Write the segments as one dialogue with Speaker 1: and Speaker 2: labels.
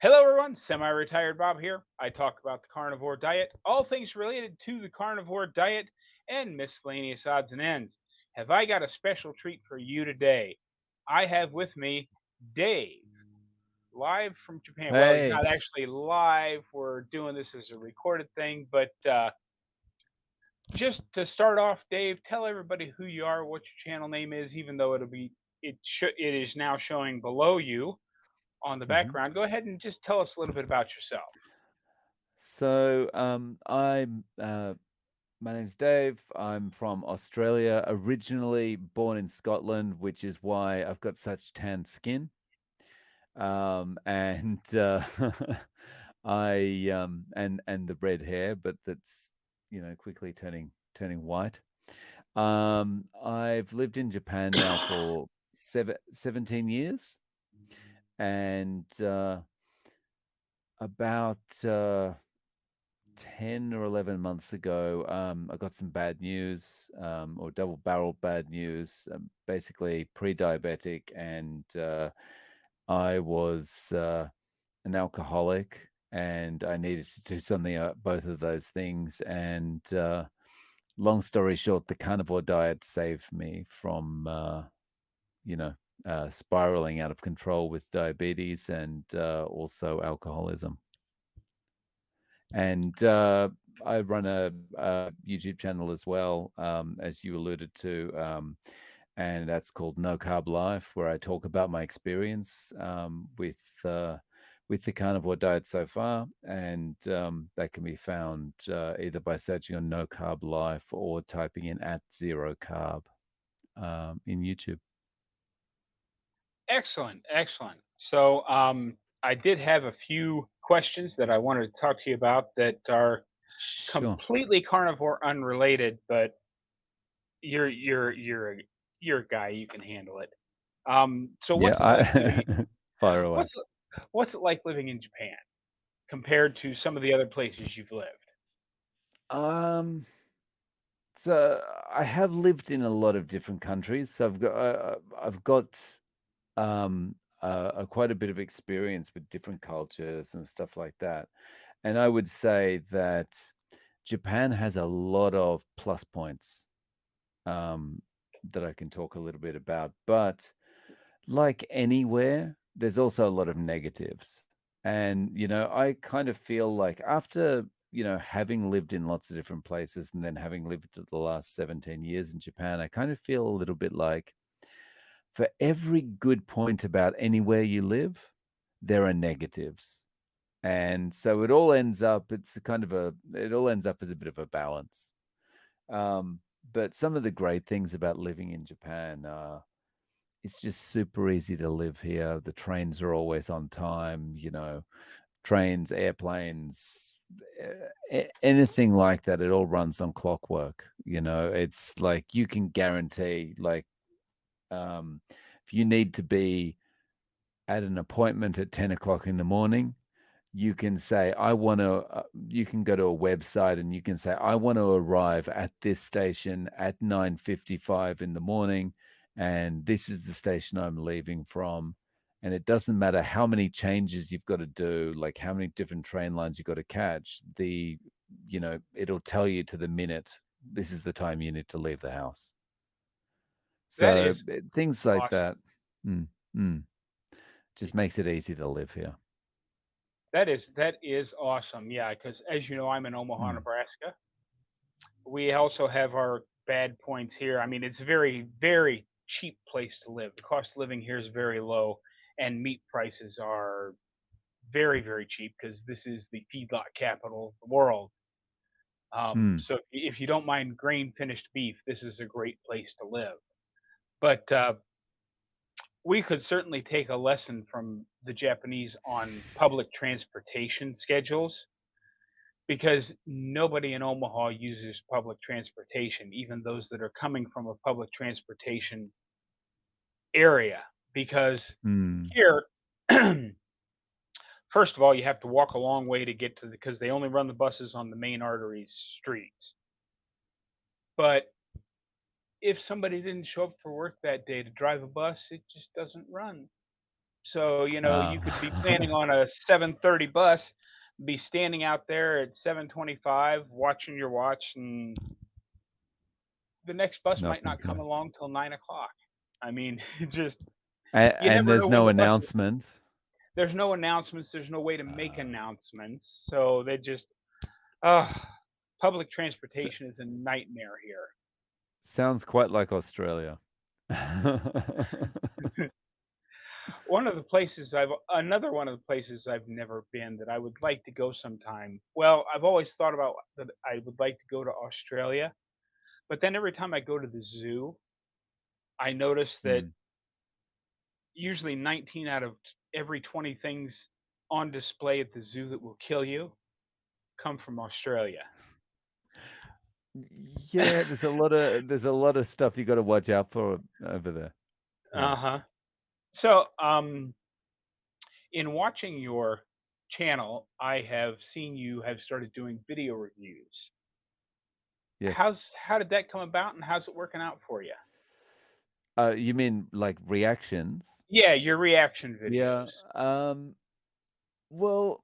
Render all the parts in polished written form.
Speaker 1: Hello, everyone. Semi-retired Bob here. I talk about the carnivore diet, all things related to the carnivore diet, and miscellaneous odds and ends. Have I got a special treat for you today? I have with me Dave, live from Japan. Well, he's
Speaker 2: Hey.
Speaker 1: not actually live. We're doing this as a recorded thing, but just to start off, Dave, tell everybody who you are, what your channel name is, even though it is now showing below you on the
Speaker 2: Mhm.
Speaker 1: background. Go ahead and just tell us a little bit about yourself.
Speaker 2: My name's Dave. I'm from Australia, originally born in Scotland, which is why I've got such tan skin. And and the red hair, but that's quickly turning white. I've lived in Japan now for 17 years, and about 10 or 11 months ago, I got some bad news, or double barreled bad news. Basically, pre diabetic, and I was an alcoholic, and I needed to do something about both of those things. And long story short, the carnivore diet saved me from, you know, spiraling out of control with diabetes and also alcoholism. And I run a YouTube channel as well, as you alluded to, and that's called No Carb Life, where I talk about my experience with the carnivore diet so far, and that can be found either by searching on No Carb Life or typing in at zero carb in YouTube.
Speaker 1: Excellent, excellent. So, I did have a few questions that I wanted to talk to you about that are
Speaker 2: Sure.
Speaker 1: completely carnivore unrelated, but you're a guy, you can handle it. So
Speaker 2: Yeah,
Speaker 1: what's it like living
Speaker 2: I fire away.
Speaker 1: what's it what's it like living in Japan compared to some of the other places you've lived?
Speaker 2: Um, So I have lived in a lot of different countries. So I've got quite a bit of experience with different cultures and stuff like that. And I would say that Japan has a lot of plus points um, that I can talk a little bit about. But like anywhere, there's also a lot of negatives. And, I kind of feel like after, having lived in lots of different places and then having lived for the last 17 years in Japan, I kind of feel a little bit like for every good point about anywhere you live, there are negatives. And so it all ends up as a bit of a balance. Um, but some of the great things about living in Japan are it's just super easy to live here. The trains are always on time, trains, airplanes, anything like that. It all runs on clockwork. It's like you can guarantee, like, um, if you need to be at an appointment at 10 o'clock in the morning, you can say, you can go to a website and you can say, I want to arrive at this station at 9:55 in the morning, and this is the station I'm leaving from. And it doesn't matter how many changes you've got to do, like how many different train lines you've got to catch. It'll tell you to the minute, this is the time you need to leave the house.
Speaker 1: That
Speaker 2: So
Speaker 1: is
Speaker 2: things like
Speaker 1: awesome.
Speaker 2: that, mm, mm, just makes it easy to live here.
Speaker 1: That is awesome. Yeah, because as you know, I'm in Omaha,
Speaker 2: Mm,
Speaker 1: Nebraska. We also have our bad points here. I mean, it's a very, very cheap place to live. The cost of living here is very low, and meat prices are very, very cheap because this is the feedlot capital of the world.
Speaker 2: mm,
Speaker 1: So if you don't mind grain finished beef, this is a great place to live. But we could certainly take a lesson from the Japanese on public transportation schedules because nobody in Omaha uses public transportation, even those that are coming from a public transportation area. Because
Speaker 2: mm.
Speaker 1: here, first of all, you have to walk a long way to get to because they only run the buses on the main arteries streets. But if somebody didn't show up for work that day to drive a bus, it just doesn't run. So, you could be planning
Speaker 2: Ah,
Speaker 1: on a 7:30 bus, be standing out there at 7:25 watching your watch, and the next bus might
Speaker 2: nothing
Speaker 1: not come
Speaker 2: coming.
Speaker 1: along till 9 o'clock. I mean, it just you
Speaker 2: And
Speaker 1: never
Speaker 2: there's
Speaker 1: know when
Speaker 2: no
Speaker 1: the bus is.
Speaker 2: announcement.
Speaker 1: There's no announcements, there's no way to make
Speaker 2: Ah,
Speaker 1: announcements, so they just uh, public
Speaker 2: s
Speaker 1: transportation is a nightmare here.
Speaker 2: sounds quite like Australia.
Speaker 1: Another one of the places I've never been that I would like to go sometime. Well, I've always thought about that I would like to go to Australia, but then every time I go to the zoo, I notice that
Speaker 2: Mm.
Speaker 1: usually 19 out of every 20 things on display at the zoo that will kill you come from Australia.
Speaker 2: Yeah, there's a lot of stuff you gotta watch out for over there. Yeah.
Speaker 1: Uh-huh. So, in watching your channel, I have seen you have started doing video reviews.
Speaker 2: Yes.
Speaker 1: How did that come about, and how's it working out for you?
Speaker 2: You mean like reactions?
Speaker 1: Yeah, your reaction
Speaker 2: Yeah.
Speaker 1: videos.
Speaker 2: Well,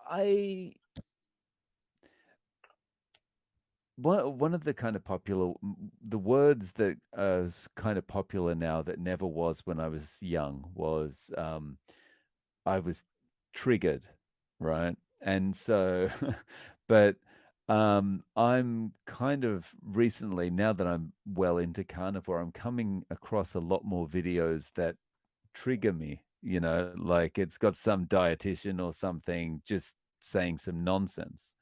Speaker 2: I one of the kind of the words that is kind of popular now that never was when I was young was I was triggered, right? And so, but I'm kind of recently, now that I'm well into carnivore, I'm coming across a lot more videos that trigger me, like it's got some dietitian or something just saying some nonsense.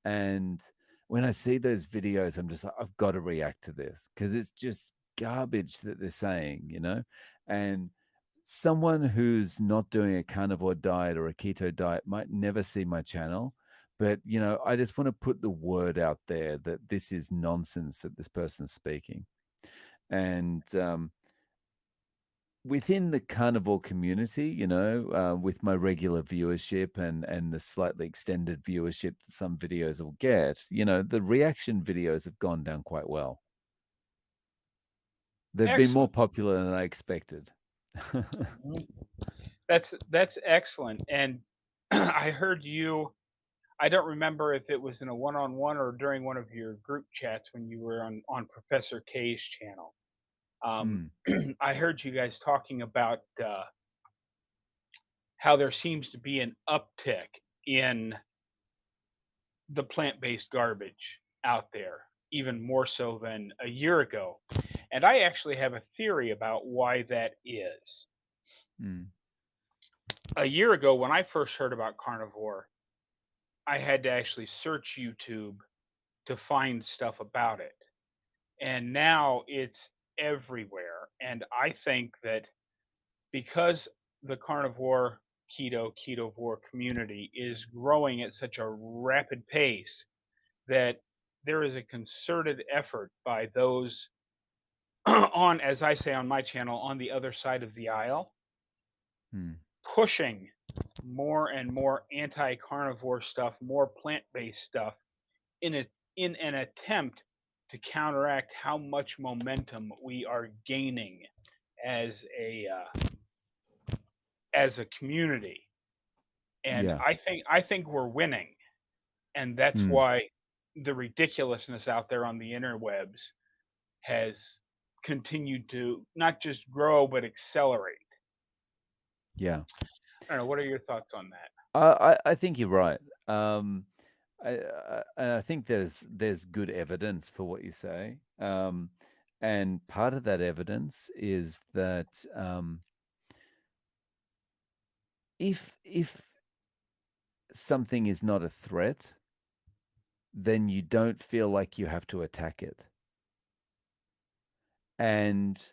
Speaker 2: And when I see those videos, I'm just like, I've got to react to this because it's just garbage that they're saying. And someone who's not doing a carnivore diet or a keto diet might never see my channel. But, I just want to put the word out there that this is nonsense that this person's speaking. And within the carnivore community, with my regular viewership and the slightly extended viewership that some videos will get, the reaction videos have gone down quite well. They've been more
Speaker 1: Excellent.
Speaker 2: popular than I expected.
Speaker 1: Mhm. That's excellent. And I heard you. I don't remember if it was in a one-on-one or during one of your group chats when you were on Professor K's channel. Um,
Speaker 2: Mm,
Speaker 1: I heard you guys talking about how there seems to be an uptick in the plant-based garbage out there, even more so than a year ago. And I actually have a theory about why that is.
Speaker 2: mm,
Speaker 1: A year ago, when I first heard about carnivore, I had to actually search YouTube to find stuff about it. And now it's everywhere. And I think that because the carnivore ketovore community is growing at such a rapid pace, that there is a concerted effort by those on, as I say on my channel, on the other side of the aisle,
Speaker 2: mm.
Speaker 1: pushing more and more anti-carnivore stuff, more plant-based stuff in a in an attempt to counteract how much momentum we are gaining as a community. And
Speaker 2: Yeah.
Speaker 1: I think we're winning, and that's
Speaker 2: Mm,
Speaker 1: why the ridiculousness out there on the interwebs has continued to not just grow but accelerate.
Speaker 2: yeah.
Speaker 1: I don't know. What are your thoughts on that?
Speaker 2: I think you're right. And I think there's good evidence for what you say. And part of that evidence is that if something is not a threat, then you don't feel like you have to attack it. And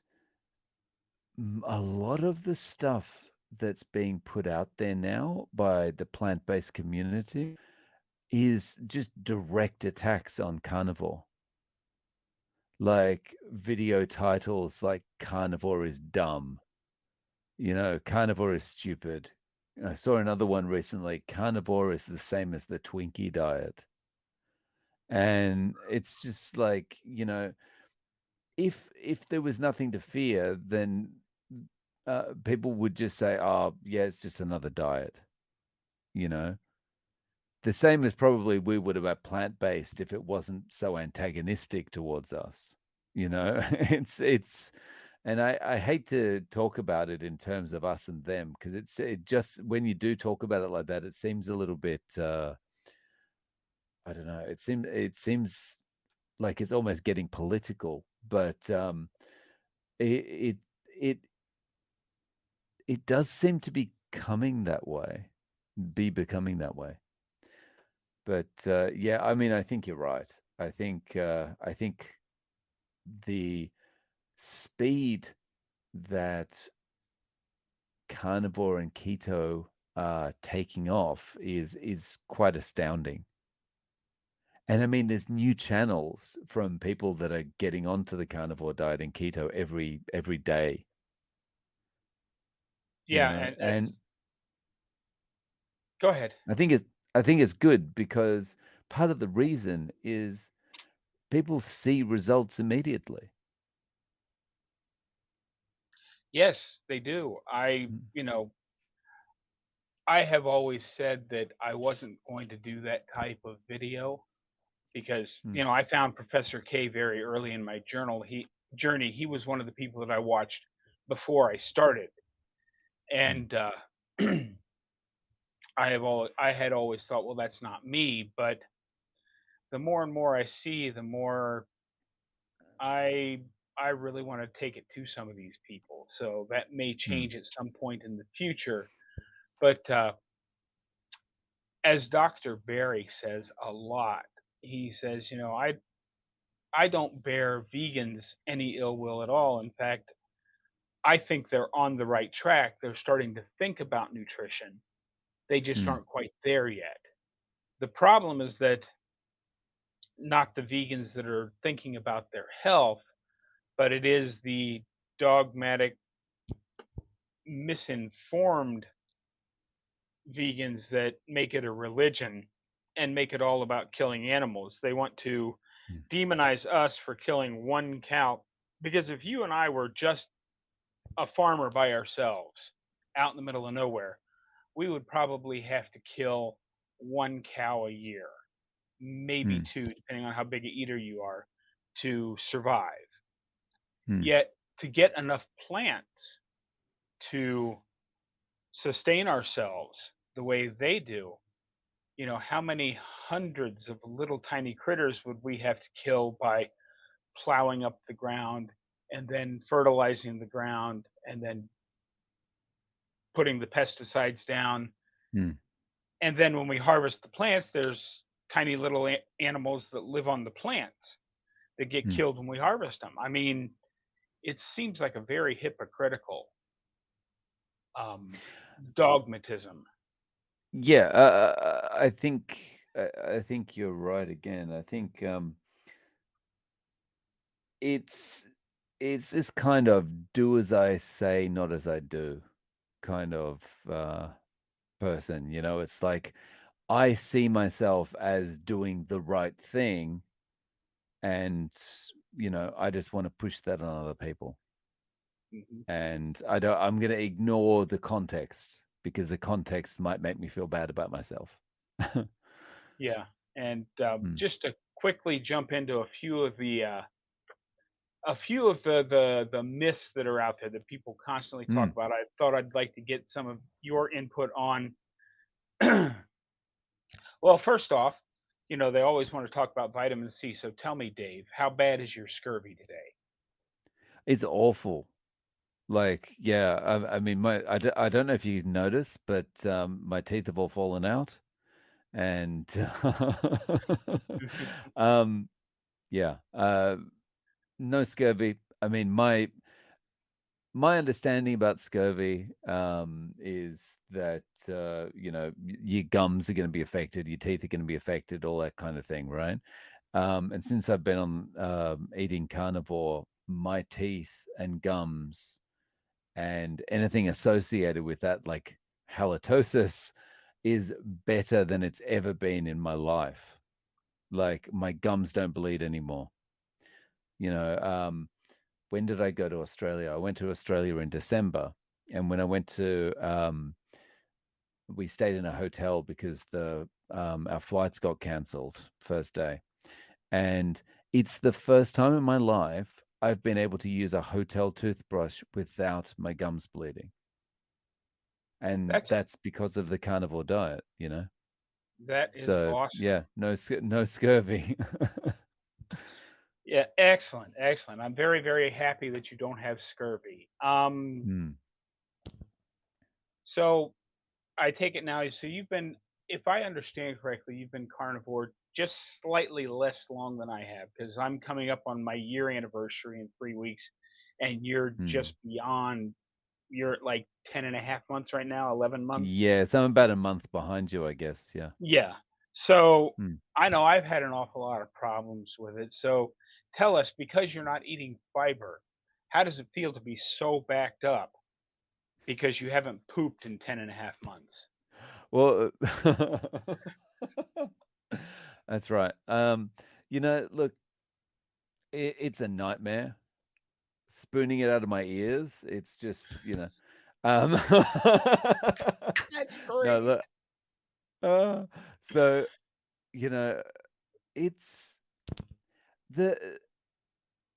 Speaker 2: a lot of the stuff that's being put out there now by the plant-based community is just direct attacks on carnivore. Like video titles like "Carnivore is dumb," "Carnivore is stupid." I saw another one recently, "Carnivore is the same as the Twinkie diet." And it's just like, if there was nothing to fear, then people would just say, "Oh, yeah, it's just another diet," you know? The same as probably we would about plant-based if it wasn't so antagonistic towards us, you know? It's and I hate to talk about it in terms of us and them because it just when you do talk about it like that, it seems a little bit, I don't know, it seems like it's almost getting political, but, it it it it does seem to be coming that way, be becoming that way. But, yeah, I mean, I think you're right. I think the speed that carnivore and keto are taking off is quite astounding. And I mean, there's new channels from people that are getting onto the carnivore diet and keto every day, you
Speaker 1: Yeah,
Speaker 2: know?
Speaker 1: and
Speaker 2: And
Speaker 1: it's go ahead.
Speaker 2: I think it's I think it's good because part of the reason is people see results immediately.
Speaker 1: Yes, they do.
Speaker 2: Mm,
Speaker 1: I have always said that I wasn't going to do that type of video because,
Speaker 2: mm,
Speaker 1: I found Professor K very early in my journey. He was one of the people that I watched before I started.
Speaker 2: mm,
Speaker 1: And I had always thought, well, that's not me, but the more and more I see, the more I I really want to take it to some of these people. So that may
Speaker 2: mm,
Speaker 1: change at some point in the future. But as Dr. Barry says a lot, he says, I don't bear vegans any ill will at all. In fact, I think they're on the right track. They're starting to think about nutrition. They just
Speaker 2: mm,
Speaker 1: aren't quite there yet. The problem is that not the vegans that are thinking about their health, but it is the dogmatic, misinformed vegans that make it a religion and make it all about killing animals. They want to
Speaker 2: mm,
Speaker 1: demonize us for killing one cow. Because if you and I were just a farmer by ourselves out in the middle of nowhere, we would probably have to kill one cow a year, maybe
Speaker 2: mm,
Speaker 1: two, depending on how big a eater you are, to survive.
Speaker 2: mm,
Speaker 1: Yet, to get enough plants to sustain ourselves the way they do, how many hundreds of little tiny critters would we have to kill by plowing up the ground and then fertilizing the ground and then putting the pesticides down?
Speaker 2: mm,
Speaker 1: And then when we harvest the plants, there's tiny little animals that live on the plants that get
Speaker 2: mm.
Speaker 1: killed when we harvest them. I mean, it seems like a very hypocritical um, dogmatism.
Speaker 2: Yeah, I think you're right again. I think, it's it's this kind of do as I say, not as I do kind of, person, you know? It's like, I see myself as doing the right thing, and, I just wanna push that on other people.
Speaker 1: Mhm.
Speaker 2: And I'm gonna ignore the context because the context might make me feel bad about myself.
Speaker 1: Yeah, and
Speaker 2: Mm,
Speaker 1: just to quickly jump into a few of the myths that are out there that people constantly talk
Speaker 2: mm.
Speaker 1: about. I thought I'd like to get some of your input on. Well, first off, they always want to talk about vitamin C. So tell me, Dave, how bad is your scurvy today?
Speaker 2: It's awful. Like, yeah, I mean, I don't know if you noticed, but, my teeth have all fallen out, and, um, yeah, no scurvy. I mean, my understanding about scurvy, is that, your gums are gonna be affected, your teeth are gonna be affected, all that kind of thing, right? And since I've been on, eating carnivore, my teeth and gums and anything associated with that, like halitosis, is better than it's ever been in my life. Like, my gums don't bleed anymore. You know, when did I go to Australia? I went to Australia in December, And when I went to, we stayed in a hotel because the our flights got cancelled first day, and it's the first time in my life I've been able to use a hotel toothbrush without my gums bleeding, and
Speaker 1: That's
Speaker 2: that's because of the carnivore diet, you know?
Speaker 1: that is
Speaker 2: So,
Speaker 1: awesome.
Speaker 2: yeah, no scurvy.
Speaker 1: Yeah, excellent, excellent. I'm very, very happy that you don't have scurvy.
Speaker 2: Mm,
Speaker 1: So I take it now. So you've been, if I understand correctly, you've been carnivore just slightly less long than I have, because I'm coming up on my year anniversary in 3 weeks, and you're
Speaker 2: mm.
Speaker 1: just beyond. You're at like 10 and a half months right now, 11 months.
Speaker 2: Yeah, so I'm about a month behind you, I guess, yeah.
Speaker 1: Yeah. So
Speaker 2: Mm.
Speaker 1: I know I've had an awful lot of problems with it. So tell us, because you're not eating fiber, how does it feel to be so backed up because you haven't pooped in 10 and a half months?
Speaker 2: Well, that's right. Look, it's a nightmare. Spooning it out of my ears, it's just, um
Speaker 1: That's
Speaker 2: No,
Speaker 1: great.
Speaker 2: look, uh, so, you know, it's the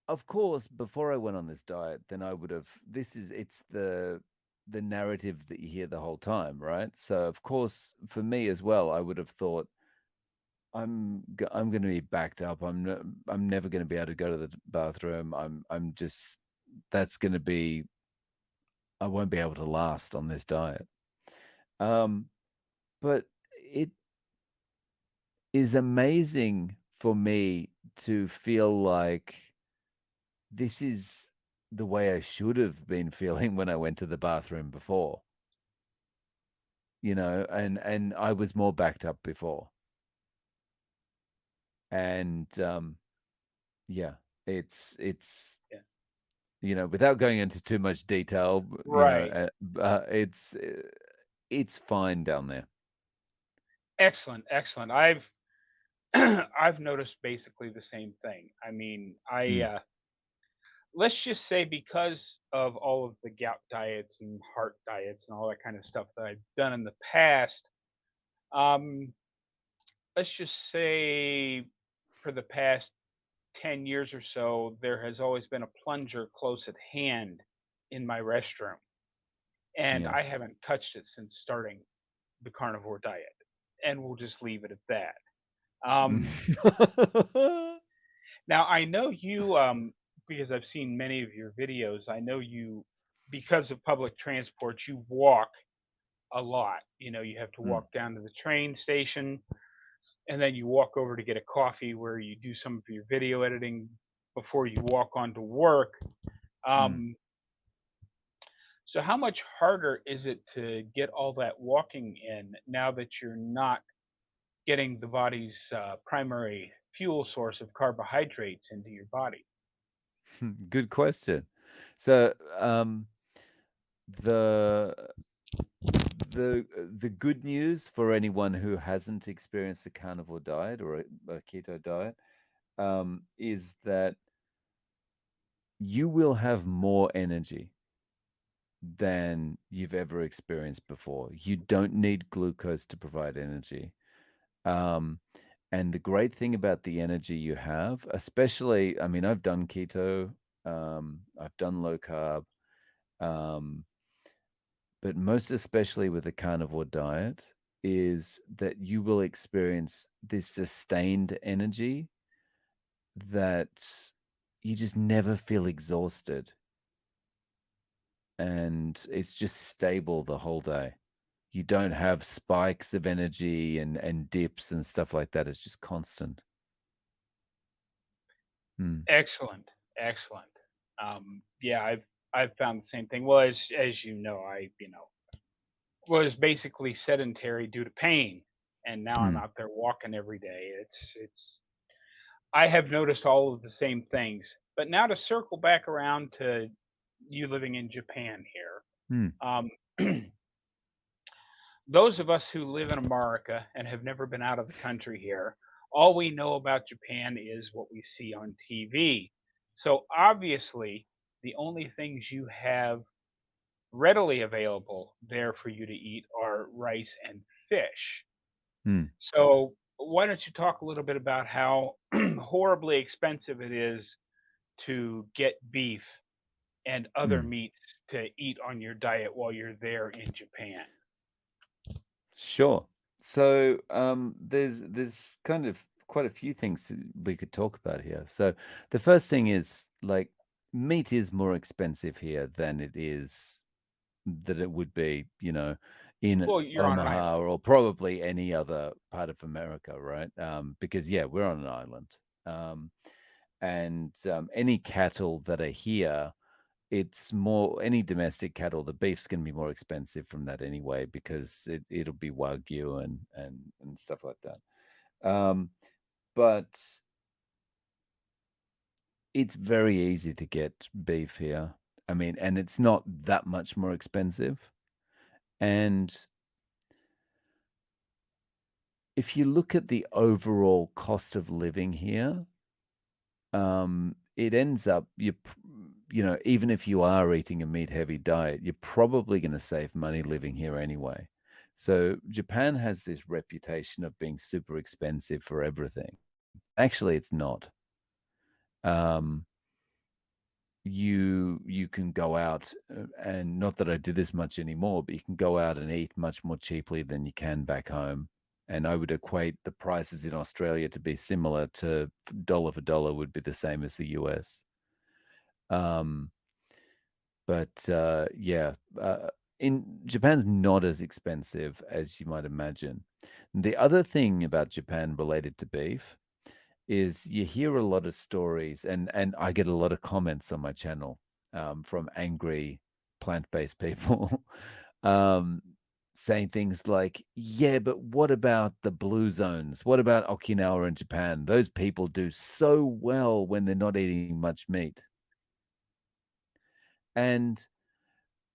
Speaker 2: of course, before I went on this diet, then I would have it's the narrative that you hear the whole time, right? So, of course, for me as well, I would have thought I'm gonna be backed up. I'm never gonna be able to go to the bathroom. I'm just that's gonna be I won't be able to last on this diet. Um, but it is amazing for me to feel like this is the way I should have been feeling when I went to the bathroom before, and I was more backed up before. And yeah, it's
Speaker 1: Yeah.
Speaker 2: without going into too much detail,
Speaker 1: Right.
Speaker 2: it's fine down there.
Speaker 1: Excellent. Excellent. I've noticed basically the same thing. I mean,
Speaker 2: Mm,
Speaker 1: let's just say, because of all of the gout diets and heart diets and all that kind of stuff that I've done in the past, um, let's just say for the past 10 years or so, there has always been a plunger close at hand in my restroom. And
Speaker 2: yeah.
Speaker 1: I haven't touched it since starting the carnivore diet. And we'll just leave it at that. Um, Now, I know you, because I've seen many of your videos, I know you, because of public transport, you walk a lot. You have to
Speaker 2: Mm,
Speaker 1: walk down to the train station, and then you walk over to get a coffee where you do some of your video editing before you walk on to work.
Speaker 2: mm.
Speaker 1: Um, so, how much harder is it to get all that walking in now that you're not getting the body's primary fuel source of carbohydrates into your body?
Speaker 2: Good question. So, the the good news for anyone who hasn't experienced a carnivore diet or a keto diet, is that you will have more energy than you've ever experienced before. You don't need glucose to provide energy. Um, and the great thing about the energy you have, especially, I mean, I've done keto, I've done low carb, um, but most especially with the carnivore diet, is that you will experience this sustained energy that you just never feel exhausted, and it's just stable the whole day. You don't have spikes of energy and dips and stuff like that. It's just constant. Mm,
Speaker 1: Excellent, excellent. Yeah, I've found the same thing. Well, as you know, I was basically sedentary due to pain, and now I'm
Speaker 2: mm,
Speaker 1: out there walking every day. It's I have noticed all of the same things. But now, to circle back around to you living in Japan here,
Speaker 2: mm,
Speaker 1: um, those of us who live in America and have never been out of the country here, all we know about Japan is what we see on TV. So obviously, the only things you have readily available there for you to eat are rice and fish.
Speaker 2: Mm,
Speaker 1: So, why don't you talk a little bit about how horribly expensive it is to get beef and other
Speaker 2: mm.
Speaker 1: meats to eat on your diet while you're there in Japan?
Speaker 2: Sure. So there's kind of quite a few things we could talk about here. So the first thing is like meat is more expensive here than it would be, in
Speaker 1: Well, you're on an island.
Speaker 2: Omaha or probably any other part of America, right? Because yeah, we're on an island, um, and any cattle that are here, it's more any domestic cattle, the beef's gonna be more expensive from that anyway because it'll be Wagyu and stuff like that. But it's very easy to get beef here. I mean, and it's not that much more expensive. And if you look at the overall cost of living here, it ends up even if you are eating a meat heavy diet, you're probably going to save money living here anyway. So Japan has this reputation of being super expensive for everything. Actually, it's not. Um, you can go out and not that I do this much anymore, but you can go out and eat much more cheaply than you can back home. And I would equate the prices in Australia to be similar to dollar for dollar would be the same as the US. Um, but yeah, in Japan's not as expensive as you might imagine. The other thing about Japan related to beef is you hear a lot of stories, and I get a lot of comments on my channel from angry plant-based people um, saying things like, "Yeah, but what about the blue zones? What about Okinawa and Japan? Those people do so well when they're not eating much meat." And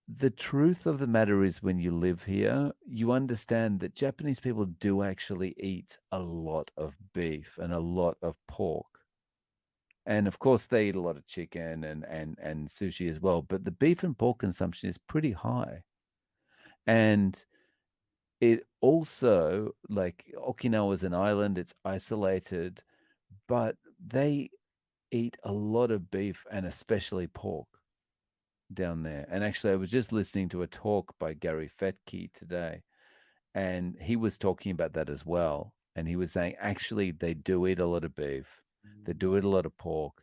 Speaker 2: the truth of the matter is, when you live here, you understand that Japanese people do actually eat a lot of beef and a lot of pork. And of course, they eat a lot of chicken and sushi as well. But the beef and pork consumption is pretty high. And it also, like Okinawa is an island, it's isolated, but they eat a lot of beef and especially pork down there. And actually, I was just listening to a talk by Gary Fettke today, and he was talking about that as well. And he was saying, actually, they do eat a lot of beef, they do eat a lot of pork,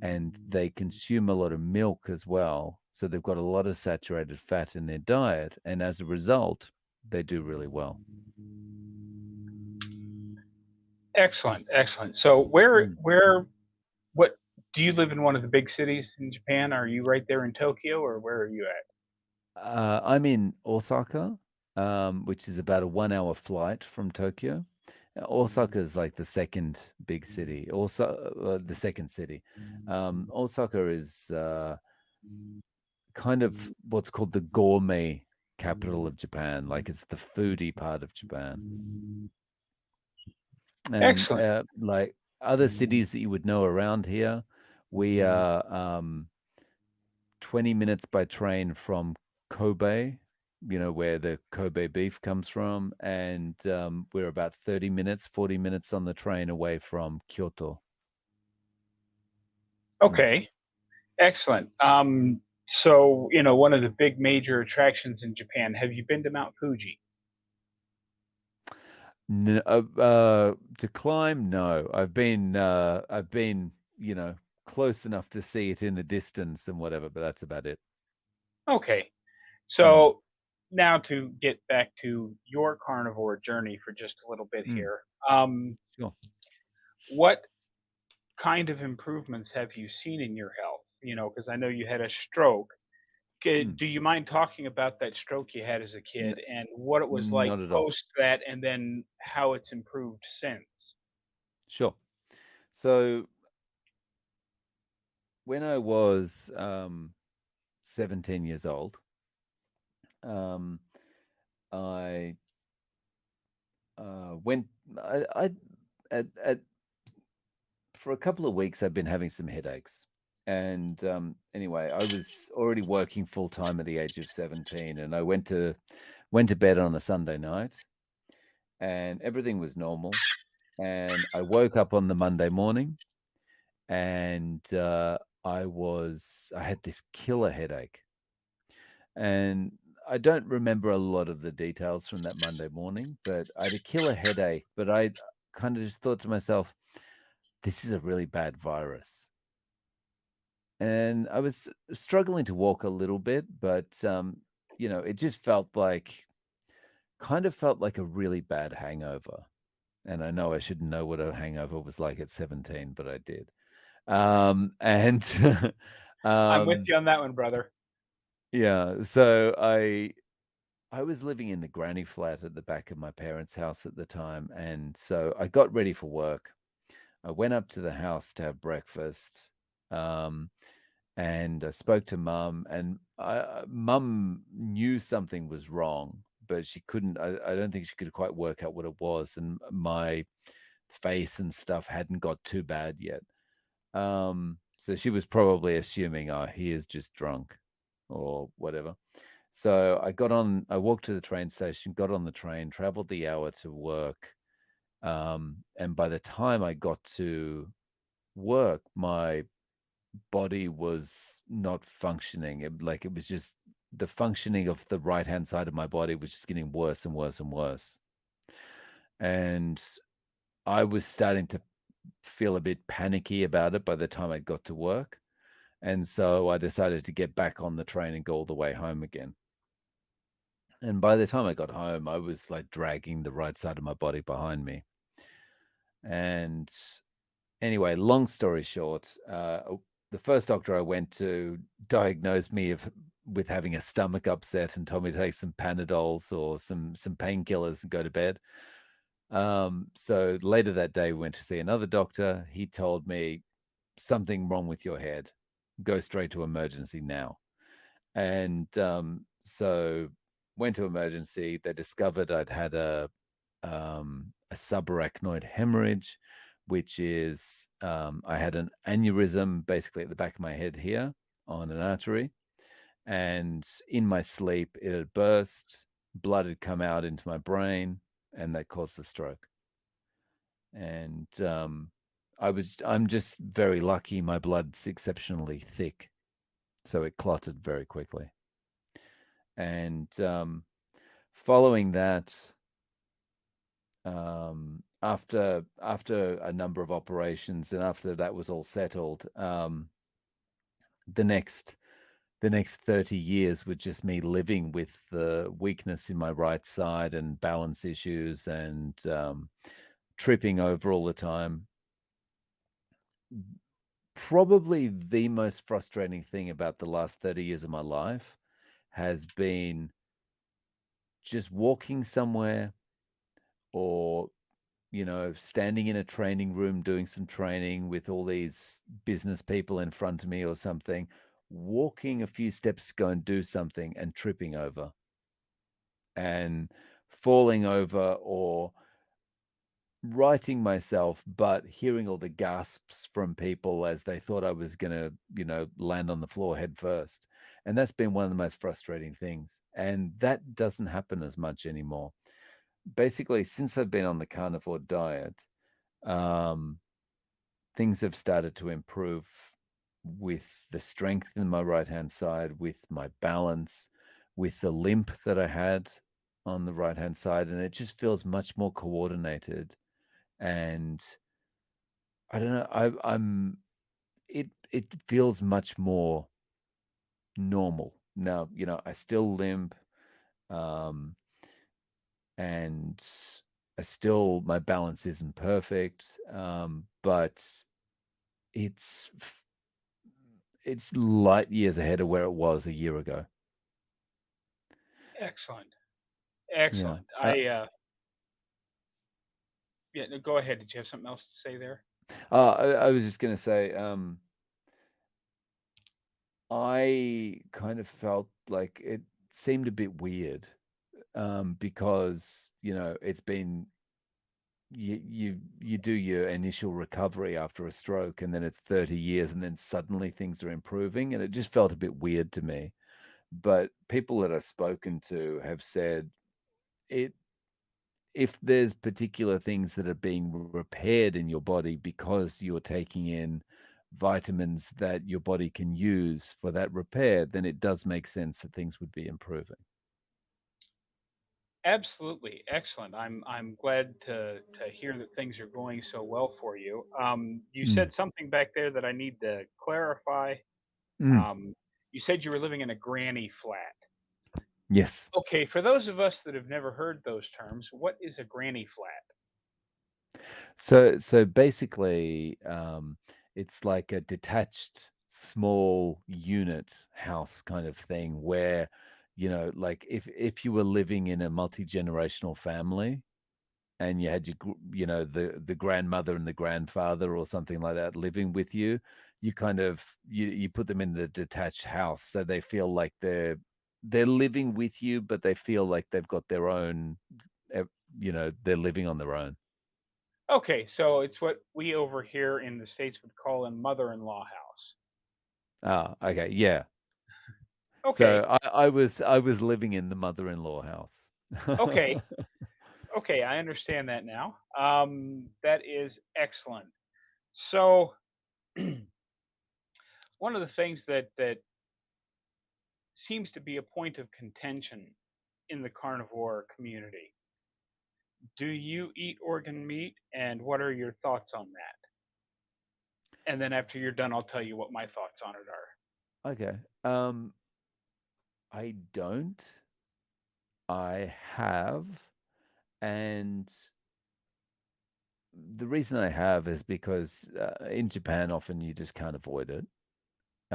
Speaker 2: and they consume a lot of milk as well. So they've got a lot of saturated fat in their diet. And as a result, they do really well.
Speaker 1: Excellent, excellent. So, where
Speaker 2: Mm.
Speaker 1: where what do you live in one of the big cities in Japan? Are you right there in Tokyo, or where are you at?
Speaker 2: I'm in Osaka, which is about a 1 hour flight from Tokyo. Osaka is like the second big city, also the second city. Osaka is kind of what's called the gourmet capital of Japan. Like it's the foodie part of Japan. And
Speaker 1: Excellent.
Speaker 2: like other cities that you would know around here, we are 20 minutes by train from Kobe, where the Kobe beef comes from. And we're about 30 minutes, 40 minutes on the train away from Kyoto. Mm.
Speaker 1: Okay, excellent. So, one of the big major attractions in Japan. Have you been to Mount Fuji?
Speaker 2: To climb, no. I've been, close enough to see it in the distance and whatever, but that's about it.
Speaker 1: Okay.
Speaker 2: Mm,
Speaker 1: So, now to get back to your carnivore journey for just a little bit
Speaker 2: mm,
Speaker 1: here.
Speaker 2: sure.
Speaker 1: What kind of improvements have you seen in your health? Because I know you had a stroke.
Speaker 2: Mm,
Speaker 1: Do you mind talking about that stroke you had as a
Speaker 2: n-
Speaker 1: kid and what it was like
Speaker 2: not at all.
Speaker 1: post that, and then how it's improved since?
Speaker 2: Sure. So when I was 17 years old, um, I went. I at for a couple of weeks I've been having some headaches, And anyway, I was already working full time at the age of 17, and I went to bed on a Sunday night, and everything was normal. And I woke up on the Monday morning, and I had this killer headache, and I don't remember a lot of the details from that Monday morning, but I had a killer headache. But I kind of just thought to myself, this is a really bad virus. And I was struggling to walk a little bit, but it just kind of felt like a really bad hangover. And I know I shouldn't know what a hangover was like at 17, but I did. And
Speaker 1: I'm with
Speaker 2: um,
Speaker 1: you on that one, brother.
Speaker 2: yeah, so I was living in the granny flat at the back of my parents' house at the time, and so I got ready for work. I went up to the house to have breakfast. Um, and I spoke to mum, and mum knew something was wrong, but she couldn't. I don't think she could quite work out what it was, and my face and stuff hadn't got too bad yet. So she was probably assuming, oh, he is just drunk or whatever. So I walked to the train station, got on the train, traveled the hour to work. And by the time I got to work, my body was not functioning. It was just the functioning of the right hand side of my body was just getting worse and worse and worse. And I was starting to feel a bit panicky about it by the time I got to work. And so I decided to get back on the train and go all the way home again. And by the time I got home, I was like dragging the right side of my body behind me. And anyway, long story short, the first doctor I went to diagnosed me with having a stomach upset and told me to take some Panadols or some painkillers and go to bed. So later that day, we went to see another doctor. He told me something wrong with your head. Go straight to emergency now. And so went to emergency. They discovered I'd had a subarachnoid hemorrhage, which is I had an aneurysm basically at the back of my head here on an artery. And in my sleep, it had burst, blood had come out into my brain, and that caused the stroke. And I'm just very lucky. My blood's exceptionally thick, so it clotted very quickly. And following that, after a number of operations and after that was all settled, the next the next 30 years were just me living with the weakness in my right side and balance issues and tripping over all the time. Probably the most frustrating thing about the last 30 years of my life has been just walking somewhere or standing in a training room doing some training with all these business people in front of me or something, walking a few steps to go and do something and tripping over and falling over or writing myself, but hearing all the gasps from people as they thought I was going to, land on the floor head first. And that's been one of the most frustrating things. And that doesn't happen as much anymore. Basically, since I've been on the carnivore diet, um, things have started to improve with the strength in my right hand side, with my balance, with the limp that I had on the right hand side. And it just feels much more coordinated. And I don't know, it feels much more normal. Now, I still limp, um, and my balance isn't perfect, but it's it's light years ahead of where it was a year ago.
Speaker 1: Excellent,
Speaker 2: Yeah.
Speaker 1: excellent. Yeah, no, go ahead. Did you have something else to say there?
Speaker 2: I was just going to say, I kind of felt like it seemed a bit weird, because it's been you do your initial recovery after a stroke, and then it's 30 years, and then suddenly things are improving, and it just felt a bit weird to me. But people that I've spoken to have said it if there's particular things that are being repaired in your body because you're taking in vitamins that your body can use for that repair, then it does make sense that things would be improving.
Speaker 1: Absolutely, excellent. I'm glad to hear that things are going so well for you. You
Speaker 2: Mm,
Speaker 1: said something back there that I need to clarify.
Speaker 2: mm,
Speaker 1: Um, you said you were living in a granny flat.
Speaker 2: yes.
Speaker 1: Okay, for those of us that have never heard those terms, what is a granny flat?
Speaker 2: So basically, it's like a detached small unit house kind of thing where, like if you were living in a multi-generational family and you had the grandmother and the grandfather or something like that living with you, you kind of you put them in the detached house so they feel like they're living with you, but they feel like they've got their own, eh, they're living on their own.
Speaker 1: Okay, so it's what we over here in the States would call a mother-in-law house.
Speaker 2: Ah, okay, yeah.
Speaker 1: Okay,
Speaker 2: So I was living in the mother-in-law house.
Speaker 1: okay, okay, I understand that now. That is excellent. So one of the things that seems to be a point of contention in the carnivore community. Do you eat organ meat, and what are your thoughts on that? And then after you're done, I'll tell you what my thoughts on it are.
Speaker 2: Okay. I don't. I have, and the reason I have is because, in Japan, often you just can't avoid it.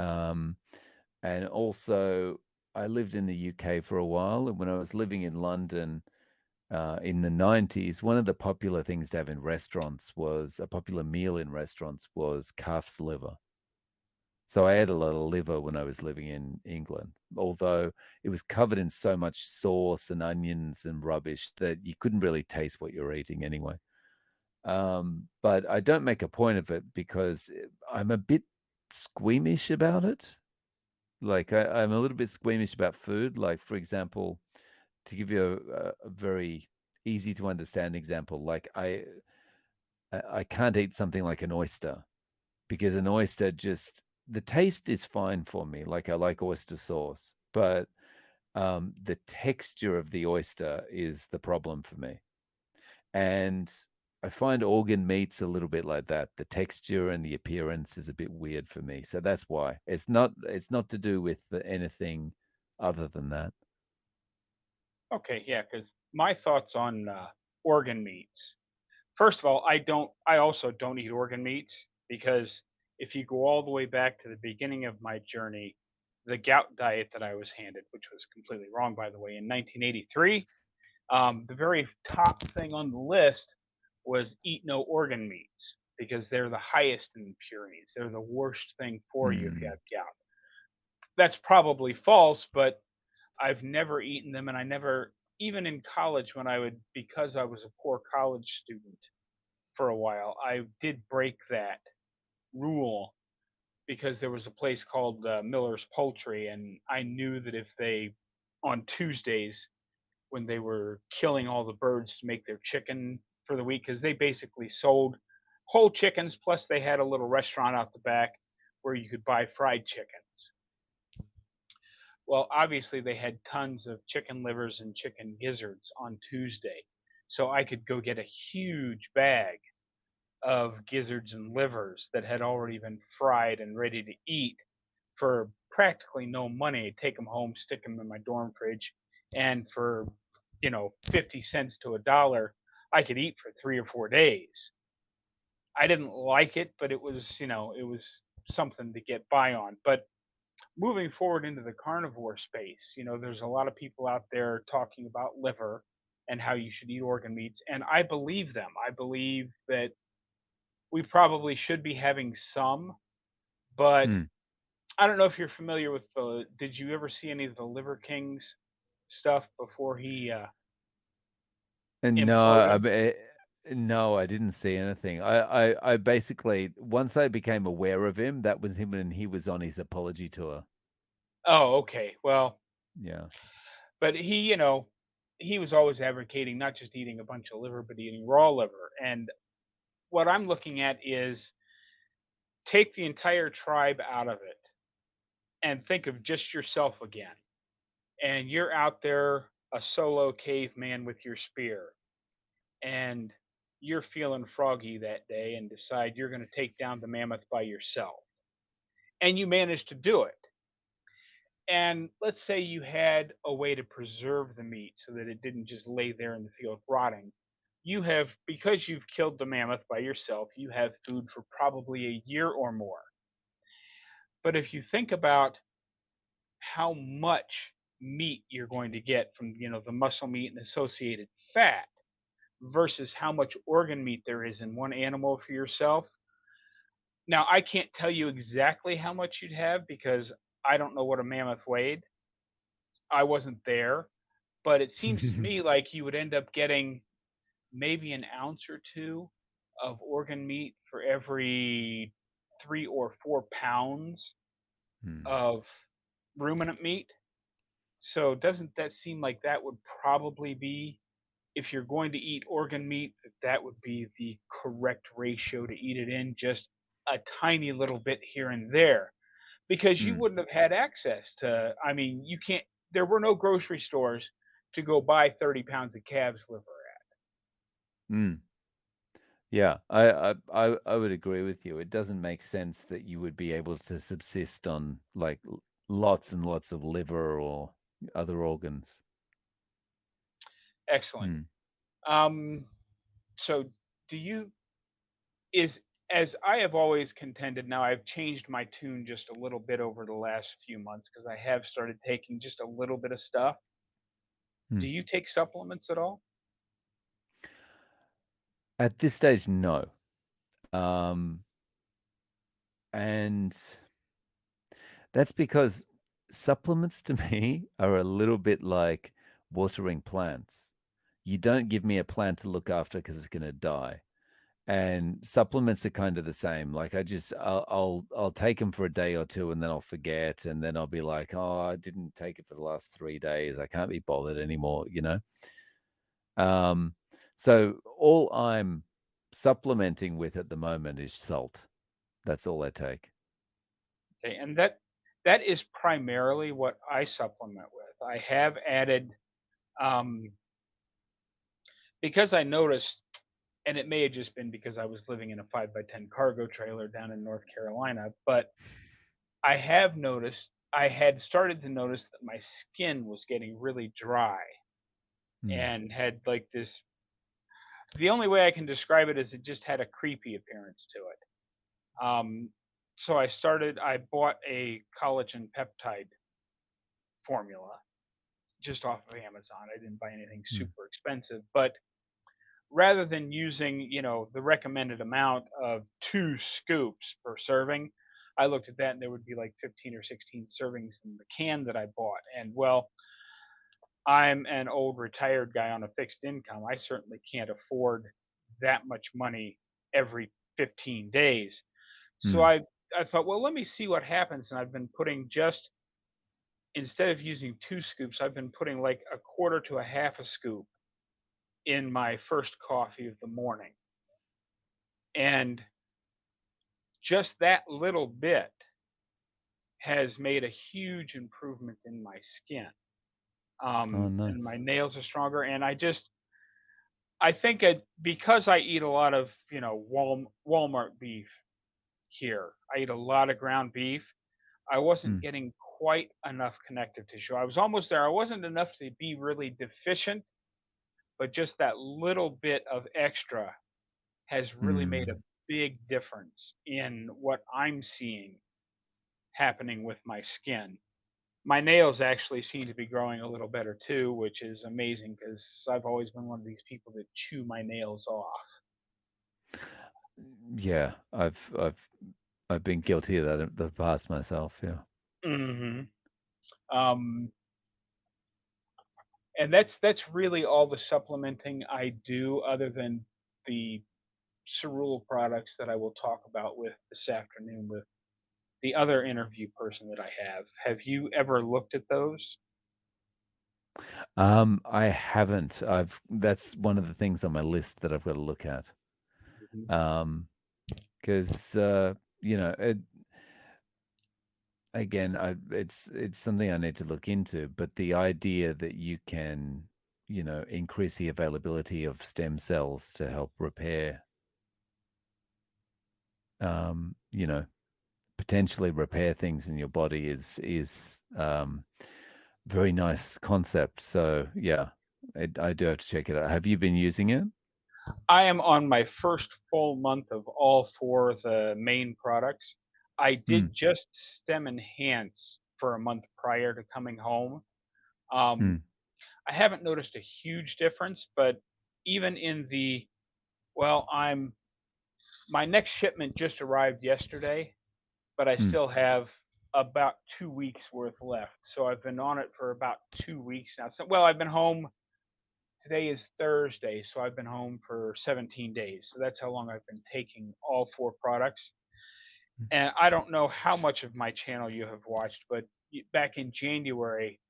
Speaker 2: Um, and also, I lived in the UK for a while, and when I was living in London, in the 90s, one of the popular things to have in restaurants was a popular meal in restaurants was calf's liver. So I ate a lot of liver when I was living in England, although it was covered in so much sauce and onions and rubbish that you couldn't really taste what you're eating anyway. But I don't make a point of it because I'm a bit squeamish about it. Like I'm a little bit squeamish about food. Like for example, to give you a very easy to understand example, like I can't eat something like an oyster because an oyster just the taste is fine for me. Like I like oyster sauce, but the texture of the oyster is the problem for me. And I find organ meats a little bit like that. The texture and the appearance is a bit weird for me. So that's why. It's not to do with anything other than that.
Speaker 1: Okay, yeah, because my thoughts on organ meats. First of all, I also don't eat organ meats because if you go all the way back to the beginning of my journey, the gout diet that I was handed, which was completely wrong, by the way, in 1983, the very top thing on the list was eat no organ meats because they're the highest in impurities. They're the worst thing for you if you
Speaker 2: Hmm.
Speaker 1: have gout. That's probably false, but I've never eaten them, and I never, even in college, when I would, because I was a poor college student for a while, I did break that rule because there was a place called Miller's Poultry, and I knew that if they, on Tuesdays, when they were killing all the birds to make their chicken for the week, because they basically sold whole chickens, plus they had a little restaurant out the back where you could buy fried chickens. Well, obviously, they had tons of chicken livers and chicken gizzards on Tuesday. So I could go get a huge bag of gizzards and livers that had already been fried and ready to eat for practically no money. Take them home, stick them in my dorm fridge, and for 50 cents to a dollar, I could eat for 3 or 4 days. I didn't like it, but it was something to get by on. But moving forward into the carnivore space, there's a lot of people out there talking about liver and how you should eat organ meats, and I believe them. I believe that we probably should be having some, but
Speaker 2: Mm.
Speaker 1: I don't know if you're familiar with the. Did you ever see any of the Liver King's stuff before he
Speaker 2: And no, I
Speaker 1: imploded?
Speaker 2: mean, No, I didn't see anything. I basically once I became aware of him, that was him when he was on his apology tour.
Speaker 1: Oh, okay. Well,
Speaker 2: Yeah.
Speaker 1: but he was always advocating not just eating a bunch of liver, but eating raw liver. And what I'm looking at is take the entire tribe out of it and think of just yourself again. And you're out there, a solo caveman with your spear, and you're feeling froggy that day and decide you're going to take down the mammoth by yourself. And you manage to do it. And let's say you had a way to preserve the meat so that it didn't just lay there in the field rotting. You have, because you've killed the mammoth by yourself, you have food for probably a year or more. But if you think about how much meat you're going to get from, the muscle meat and associated fat versus how much organ meat there is in one animal for yourself. Now, I can't tell you exactly how much you'd have because I don't know what a mammoth weighed. I wasn't there, but it seems to me like you would end up getting maybe an ounce or two of organ meat for every 3 or 4 pounds
Speaker 2: Hmm.
Speaker 1: of ruminant meat. So doesn't that seem like that would probably be, if you're going to eat organ meat, that would be the correct ratio to eat it in, just a tiny little bit here and there, because you
Speaker 2: Hmm.
Speaker 1: wouldn't have had access to, I mean, you can't, there were no grocery stores to go buy 30 pounds of calves liver at.
Speaker 2: Hmm. Yeah, I would agree with you. It doesn't make sense that you would be able to subsist on like lots and lots of liver or other organs.
Speaker 1: Excellent.
Speaker 2: Hmm.
Speaker 1: Um, so do you, is, as I have always contended, now I've changed my tune just a little bit over the last few months because I have started taking just a little bit of stuff.
Speaker 2: Hmm.
Speaker 1: Do you take supplements at all?
Speaker 2: At this stage, no. Um, and that's because supplements to me are a little bit like watering plants. You don't give me a plant to look after because it's going to die. And supplements are kind of the same. Like I'll take them for a day or two and then I'll forget and then I'll be like, "Oh, I didn't take it for the last 3 days. I can't be bothered anymore," you know? Um, so all I'm supplementing with at the moment is salt. That's all I take.
Speaker 1: Okay, and that is primarily what I supplement with. I have added, um, because I noticed, and it may have just been because I was living in a 5x10 cargo trailer down in North Carolina, but I have noticed, I had started to notice that my skin was getting really dry
Speaker 2: Mm,
Speaker 1: and had like this. The only way I can describe it is it just had a creepy appearance to it. So I bought a collagen peptide formula just off of Amazon. I didn't buy anything
Speaker 2: mm,
Speaker 1: super expensive, but rather than using, the recommended amount of 2 scoops per serving, I looked at that and there would be like 15 or 16 servings in the can that I bought. And well, I'm an old retired guy on a fixed income. I certainly can't afford that much money every 15 days. So
Speaker 2: mm.
Speaker 1: I thought, well, let me see what happens. And I've been putting just, instead of using 2 scoops, I've been putting like a quarter to a half a scoop in my first coffee of the morning. And just that little bit has made a huge improvement in my skin.
Speaker 2: Oh,
Speaker 1: And my
Speaker 2: nice.
Speaker 1: nails are stronger. And I think because I eat a lot of, Walmart beef here, I eat a lot of ground beef. I wasn't
Speaker 2: Mm,
Speaker 1: getting quite enough connective tissue. I was almost there. I wasn't enough to be really deficient, but just that little bit of extra has really made a
Speaker 2: mm.
Speaker 1: big difference in what I'm seeing happening with my skin. My nails actually seem to be growing a little better too, which is amazing because I've always been one of these people that chew my nails off.
Speaker 2: Yeah, I've been guilty of that in the past myself, yeah.
Speaker 1: Hmm. Um, and that's really all the supplementing I do, other than the cerulal products that I will talk about with this afternoon with the other interview person that I have. Have you ever looked at those?
Speaker 2: I haven't. That's one of the things on my list that I've got to look at.
Speaker 1: Mhm.
Speaker 2: Um, because you know, again, it's something I need to look into. But the idea that you can, increase the availability of stem cells to help repair, you know, potentially repair things in your body is very nice concept. So yeah, I do have to check it out. Have you been using it?
Speaker 1: I am on my first full month of all four of the main products. I
Speaker 2: Mm,
Speaker 1: did just stem enhance for a month prior to coming home. Um,
Speaker 2: mm,
Speaker 1: I haven't noticed a huge difference, but even in the well, I'm my next shipment just arrived yesterday, but I
Speaker 2: mm,
Speaker 1: still have about 2 weeks worth left. So I've been on it for about 2 weeks now. So, well, I've been home. Today is Thursday, so I've been home for 17 days. So that's how long I've been taking all four products.
Speaker 2: mm.
Speaker 1: And I don't know how much of my channel you have watched, but back in January,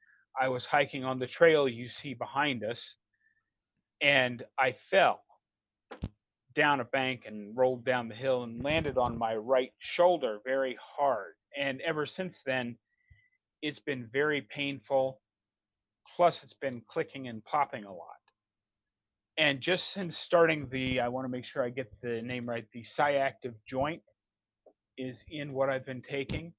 Speaker 1: I was hiking on the trail you see behind us, and I fell down a bank and rolled down the hill and landed on my right shoulder very hard. And ever since then, it's been very painful. Plus, it's been clicking and popping a lot. And just since starting I want to make sure I get the name right, the Sciactive joint is in what I've been taking.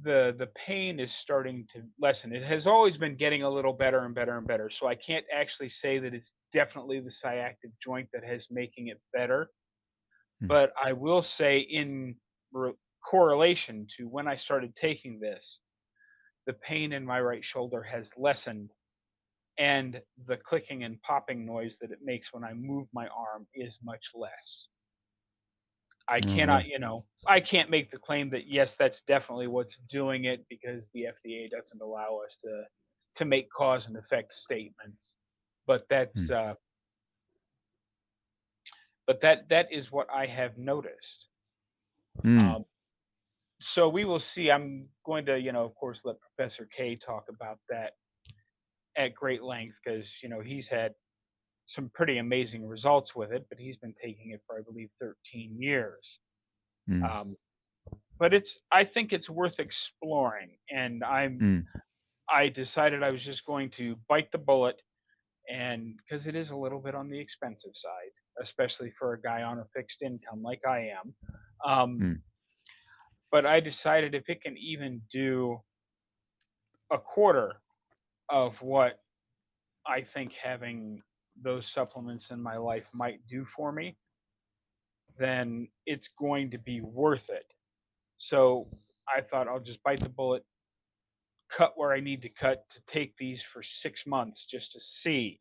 Speaker 1: The pain is starting to lessen. It has always been getting a little better and better and better. So I can't actually say that it's definitely the Sciactive joint that has making it better.
Speaker 2: Mm.
Speaker 1: But I will say in correlation to when I started taking this, the pain in my right shoulder has lessened and the clicking and popping noise that it makes when I move my arm is much less. I
Speaker 2: All right.
Speaker 1: cannot, I can't make the claim that yes, that's definitely what's doing it because the FDA doesn't allow us to make cause and effect statements. But
Speaker 2: Mm,
Speaker 1: that is what I have noticed.
Speaker 2: mm,
Speaker 1: Um, so we will see. I'm going to, of course, let Professor K talk about that at great length because he's had some pretty amazing results with it, but he's been taking it for I believe 13 years.
Speaker 2: mm,
Speaker 1: Um, but I think it's worth exploring, and
Speaker 2: mm,
Speaker 1: I decided I was just going to bite the bullet, and because it is a little bit on the expensive side, especially for a guy on a fixed income like I am. Um,
Speaker 2: mm,
Speaker 1: but I decided if it can even do a quarter of what I think having those supplements in my life might do for me, then it's going to be worth it. So I thought I'll just bite the bullet, cut where I need to cut to take these for 6 months just to see.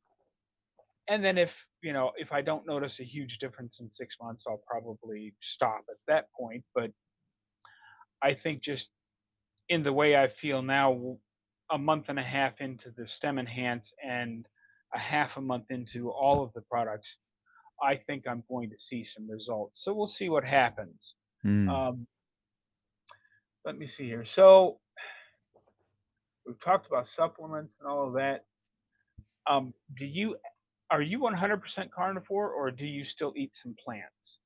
Speaker 1: And then if I don't notice a huge difference in 6 months, I'll probably stop at that point. But I think just in the way I feel now, a month and a half into the stem enhance and a half a month into all of the products, I think I'm going to see some results. So we'll see what happens.
Speaker 2: mm.
Speaker 1: Um, let me see here. So we've talked about supplements and all of that. Do you are you 100% carnivore or do you still eat some plants?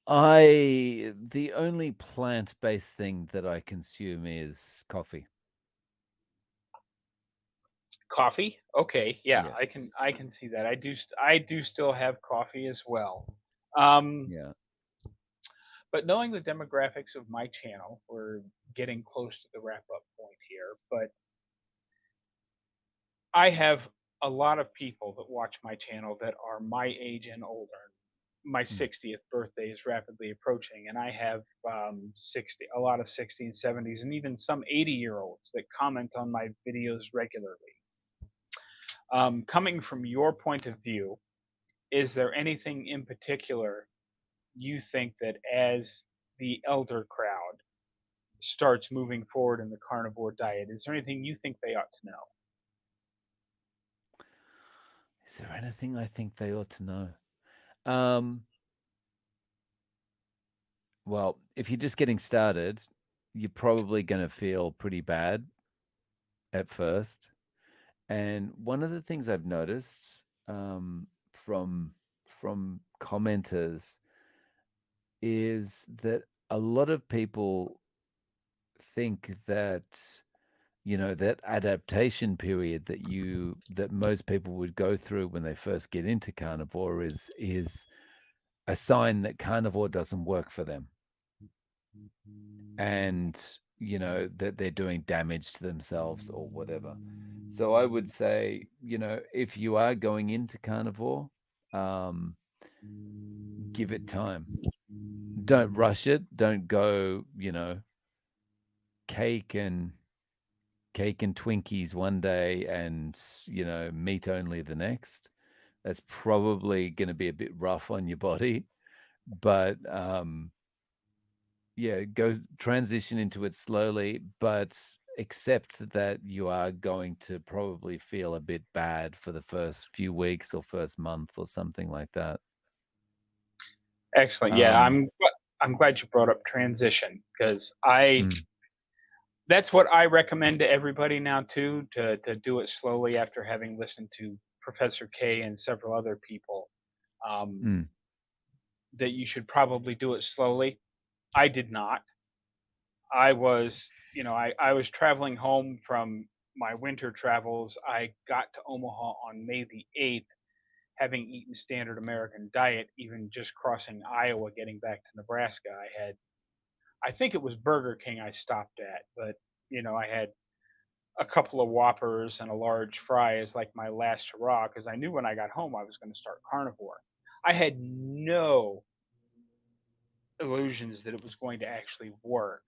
Speaker 2: The only plant-based thing that I consume is coffee.
Speaker 1: Coffee? Okay, yeah, I
Speaker 2: Yes.
Speaker 1: can I can see that. I do still have coffee as well. Um,
Speaker 2: Yeah.
Speaker 1: but knowing the demographics of my channel, we're getting close to the wrap up point here, but I have a lot of people that watch my channel that are my age and older. My
Speaker 2: Mm,
Speaker 1: 60th birthday is rapidly approaching, and I have a lot of 60 and 70s, and even some 80-year-olds that comment on my videos regularly. Coming from your point of view, is there anything in particular you think that as the elder crowd starts moving forward in the carnivore diet, is there anything you think they ought to know?
Speaker 2: there anything I think they ought to know? Um, well, if you're just getting started, you're probably going to feel pretty bad at first. And one of the things I've noticed from commenters is that a lot of people think that that adaptation period that most people would go through when they first get into carnivore is a sign that carnivore doesn't work for them, and that they're doing damage to themselves or whatever. So I would say, if you are going into carnivore, um, give it time. Don't rush it. Don't go, cake and Twinkies one day and meat only the next. That's probably going to be a bit rough on your body, but yeah, go transition into it slowly, but accept that you are going to probably feel a bit bad for the first few weeks or first month or something like that.
Speaker 1: Excellent. Yeah,
Speaker 2: Um,
Speaker 1: I'm glad you brought up transition because I
Speaker 2: mm,
Speaker 1: that's what I recommend to everybody now too, to do it slowly after having listened to Professor K and several other people, um,
Speaker 2: mm,
Speaker 1: that you should probably do it slowly. I did not. I was traveling home from my winter travels. I got to Omaha on May the 8th, having eaten standard American diet, even just crossing Iowa, getting back to Nebraska. I think it was Burger King I stopped at, but I had a couple of Whoppers and a large fry as like my last hurrah because I knew when I got home I was going to start carnivore. I had no illusions that it was going to actually work.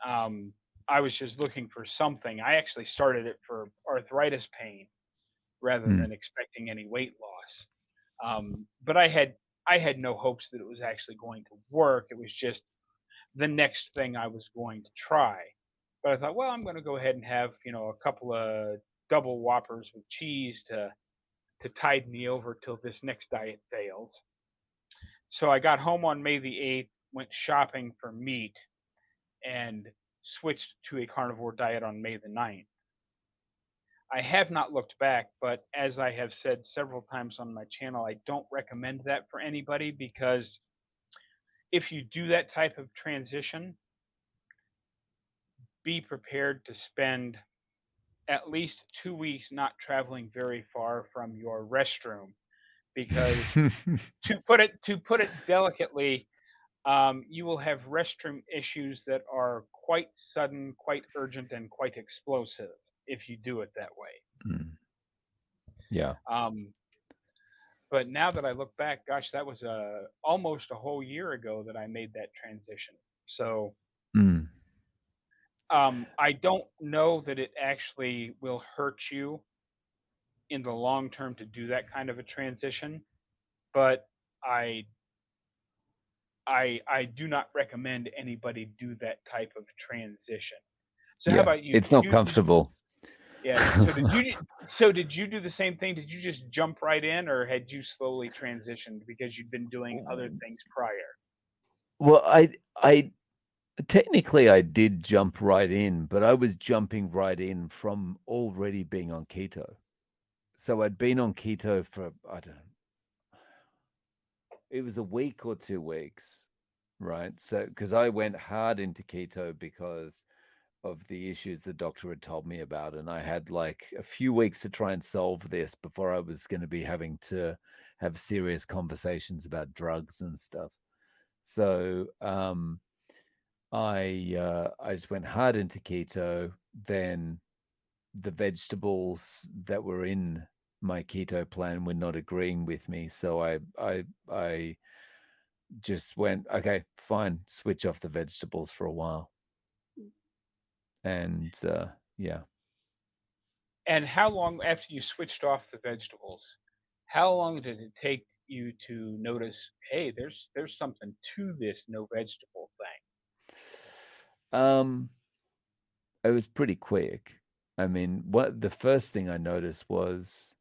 Speaker 1: Um, I was just looking for something. I actually started it for arthritis pain rather
Speaker 2: mm,
Speaker 1: than expecting any weight loss. But I had no hopes that it was actually going to work. It was just the next thing I was going to try. But I thought, well, I'm going to go ahead and have a couple of double Whoppers with cheese to tide me over till this next diet fails. So I got home on May the 8th, went shopping for meat, and switched to a carnivore diet on May the 9th. I have not looked back, but as I have said several times on my channel, I don't recommend that for anybody because if you do that type of transition, be prepared to spend at least 2 weeks not traveling very far from your restroom because to put it delicately, you will have restroom issues that are quite sudden, quite urgent, and quite explosive if you do it that way.
Speaker 2: mm. Yeah.
Speaker 1: Um, but now that I look back, gosh, that was almost a whole year ago that I made that transition. So
Speaker 2: Mm,
Speaker 1: I don't know that it actually will hurt you in the long term to do that kind of a transition, but I I do not recommend anybody do that type of transition. So how
Speaker 2: yeah.
Speaker 1: about you?
Speaker 2: It's not comfortable.
Speaker 1: Yeah, so did you do the same thing? Did you just jump right in or had you slowly transitioned because you'd been doing other things prior?
Speaker 2: Well, I technically I did jump right in, but I was jumping right in from already being on keto. So I'd been on keto for, I don't know, it was a week or 2 weeks, right? So because I went hard into keto because of the issues the doctor had told me about, and I had like a few weeks to try and solve this before I was going to be having to have serious conversations about drugs and stuff. So I just went hard into keto. Then the vegetables that were in my keto plan were not agreeing with me, so I just went, okay, fine, switch off the vegetables for a while, and yeah.
Speaker 1: And how long after you switched off the vegetables, how long did it take you to notice, hey, there's something to this no vegetable thing?
Speaker 2: Um, it was pretty quick. I mean, what the first thing I noticed was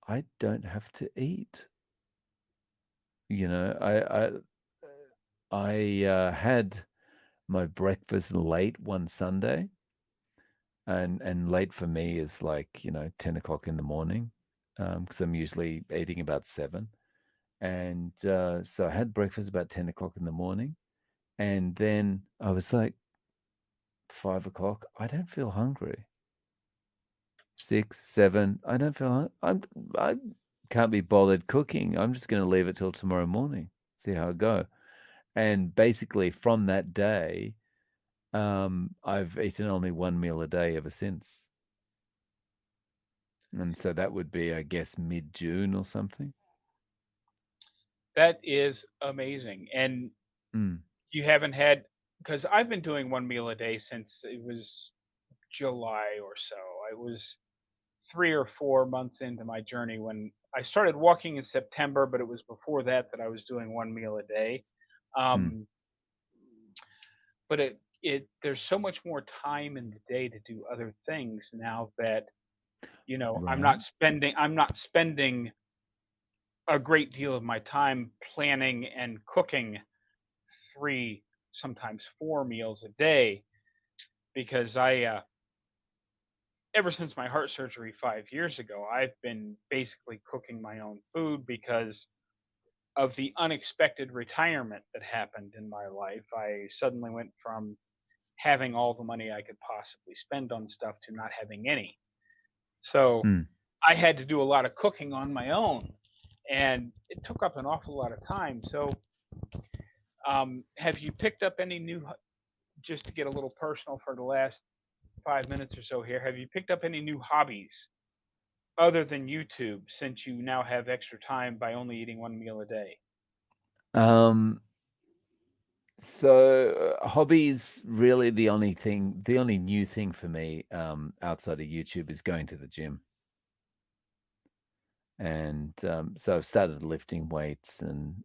Speaker 2: I don't have to eat. You know, I had my breakfast late one Sunday, and late for me is like, 10 o'clock in the morning, because I'm usually eating about 7. And so I had breakfast about 10 o'clock in the morning, and then I was like 5 o'clock. I don't feel hungry. 6, 7. I don't feel. I can't be bothered cooking. I'm just going to leave it till tomorrow morning. See how it go. And basically, from that day, I've eaten only one meal a day ever since. And so that would be, I guess, mid-June or something.
Speaker 1: That is amazing. And
Speaker 2: Mm,
Speaker 1: you haven't had, because I've been doing one meal a day since it was July or so. I was 3 or 4 months into my journey when I started walking in September, but it was before that that I was doing one meal a day.
Speaker 2: mm.
Speaker 1: Um, but it there's so much more time in the day to do other things now that
Speaker 2: Right.
Speaker 1: I'm not spending a great deal of my time planning and cooking 3, sometimes 4 meals a day because ever since my heart surgery 5 years ago, I've been basically cooking my own food because of the unexpected retirement that happened in my life. I suddenly went from having all the money I could possibly spend on stuff to not having any. So,
Speaker 2: Mm.
Speaker 1: I had to do a lot of cooking on my own, and it took up an awful lot of time. So, have you picked up any new just to get a little personal for the last 5 minutes or so here, have you picked up any new hobbies other than YouTube since you now have extra time by only eating 1 meal a day?
Speaker 2: Um, so hobbies, really the only new thing for me, outside of YouTube is going to the gym. And so I've started lifting weights. And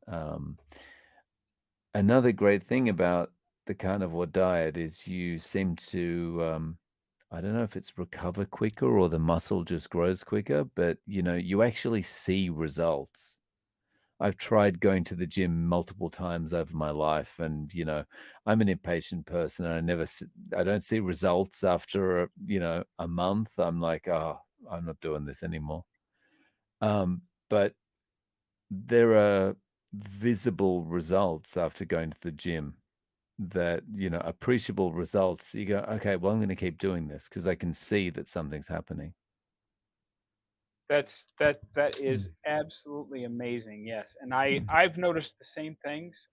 Speaker 2: another great thing about the carnivore diet is you seem to, I don't know if it's recover quicker or the muscle just grows quicker, but you actually see results. I've tried going to the gym multiple times over my life, and I'm an impatient person, and I don't see results after a month. I'm like, oh, I'm not doing this anymore. But there are visible results after going to the gym, that appreciable results. You go, okay, well, I'm going to keep doing this because I can see that something's happening.
Speaker 1: That is
Speaker 2: Mm,
Speaker 1: absolutely amazing, yes, and
Speaker 2: mm,
Speaker 1: I've noticed the same things,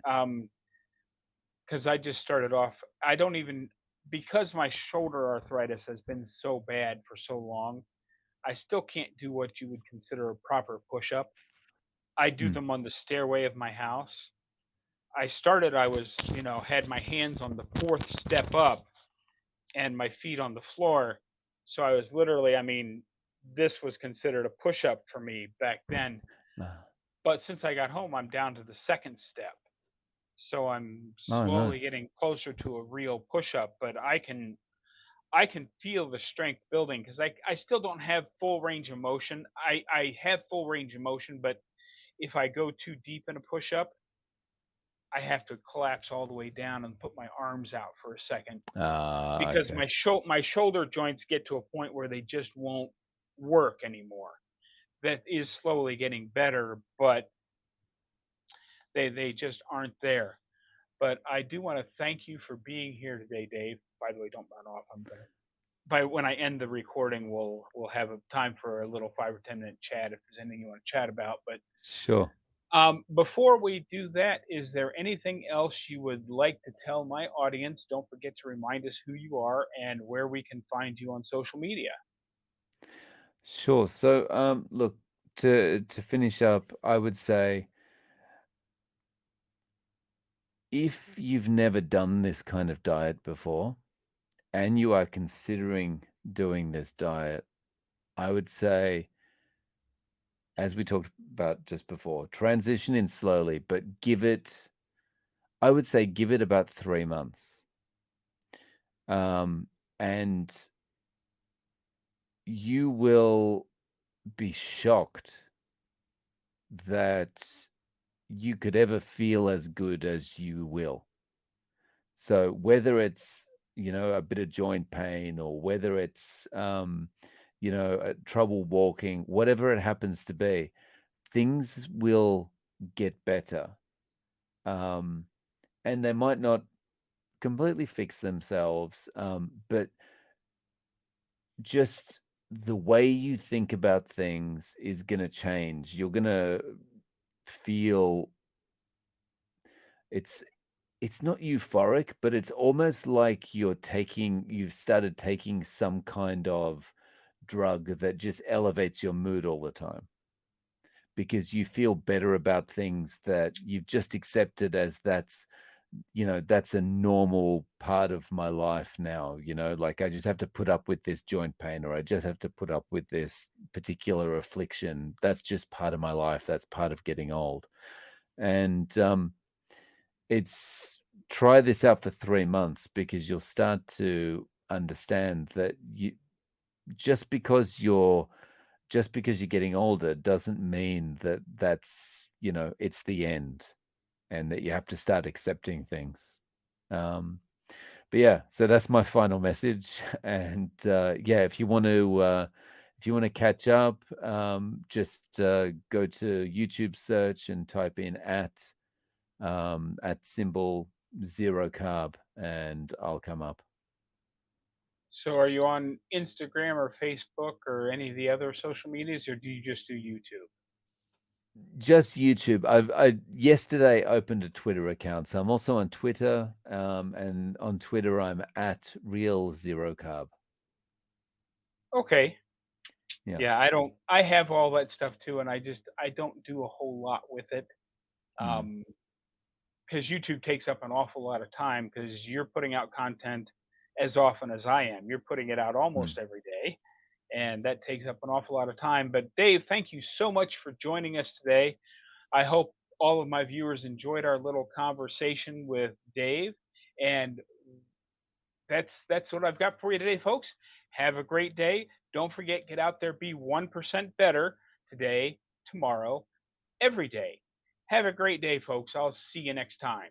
Speaker 1: because I just started off I don't even because my shoulder arthritis has been so bad for so long, I still can't do what you would consider a proper push-up. I do
Speaker 2: mm.
Speaker 1: them on the stairway of my house. I was, had my hands on the 4th step up and my feet on the floor. So I was literally, this was considered a push up for me back then.
Speaker 2: Ah,
Speaker 1: But since I got home, I'm down to the 2nd step. So I'm
Speaker 2: oh,
Speaker 1: slowly
Speaker 2: nice.
Speaker 1: getting closer to a real push up, but I can feel the strength building because I still don't have full range of motion. I have full range of motion, but if I go too deep in a push up, I have to collapse all the way down and put my arms out for a second
Speaker 2: Ah,
Speaker 1: because
Speaker 2: okay.
Speaker 1: my shoulder joints get to a point where they just won't work anymore. That is slowly getting better, but they just aren't there. But I do want to thank you for being here today, Dave. By the way, don't run off. I'm gonna by when I end the recording, we'll have a time for a little 5 or 10 minute chat if there's anything you want to chat about. But
Speaker 2: Sure.
Speaker 1: before we do that, is there anything else you would like to tell my audience? Don't forget to remind us who you are and where we can find you on social media.
Speaker 2: Sure. So, look, to finish up, I would say, if you've never done this kind of diet before and you are considering doing this diet, I would say, as we talked about just before, transition in slowly, but I would say, give it about 3 months. Um, and you will. be shocked that you could ever feel as good as you will. So whether it's, a bit of joint pain or whether it's, trouble walking, whatever it happens to be, things will get better. Um, and they might not completely fix themselves, but just the way you think about things is going to change. You're going to feel it's it's not euphoric, but it's almost like you've started taking some kind of drug that just elevates your mood all the time because you feel better about things that you've just accepted as that's a normal part of my life now, like I just have to put up with this joint pain or I just have to put up with this particular affliction. That's just part of my life. That's part of getting old. And it's try this out for 3 months because you'll start to understand that you just because you're just because you're getting older doesn't mean that it's the end and that you have to start accepting things. Um, but yeah, so that's my final message. And yeah, if you want to catch up, just go to YouTube search and type in at symbol zero carb, and I'll come up.
Speaker 1: So are you on Instagram or Facebook or any of the other social medias, or do you just do YouTube?
Speaker 2: Just YouTube. I yesterday opened a Twitter account, so I'm also on Twitter. And on Twitter, I'm at real zero carb.
Speaker 1: Okay.
Speaker 2: Yeah.
Speaker 1: Yeah, I have all that stuff too, and I don't do a whole lot with it.
Speaker 2: Mm,
Speaker 1: Um, because YouTube takes up an awful lot of time because you're putting out content as often as I am. You're putting it out
Speaker 2: mm.
Speaker 1: almost every day, and that takes up an awful lot of time. But Dave, thank you so much for joining us today. I hope all of my viewers enjoyed our little conversation with Dave, and that's what I've got for you today, folks. Have a great day. Don't forget, get out there, be 1% better today, tomorrow, every day. Have a great day, folks. I'll see you next time.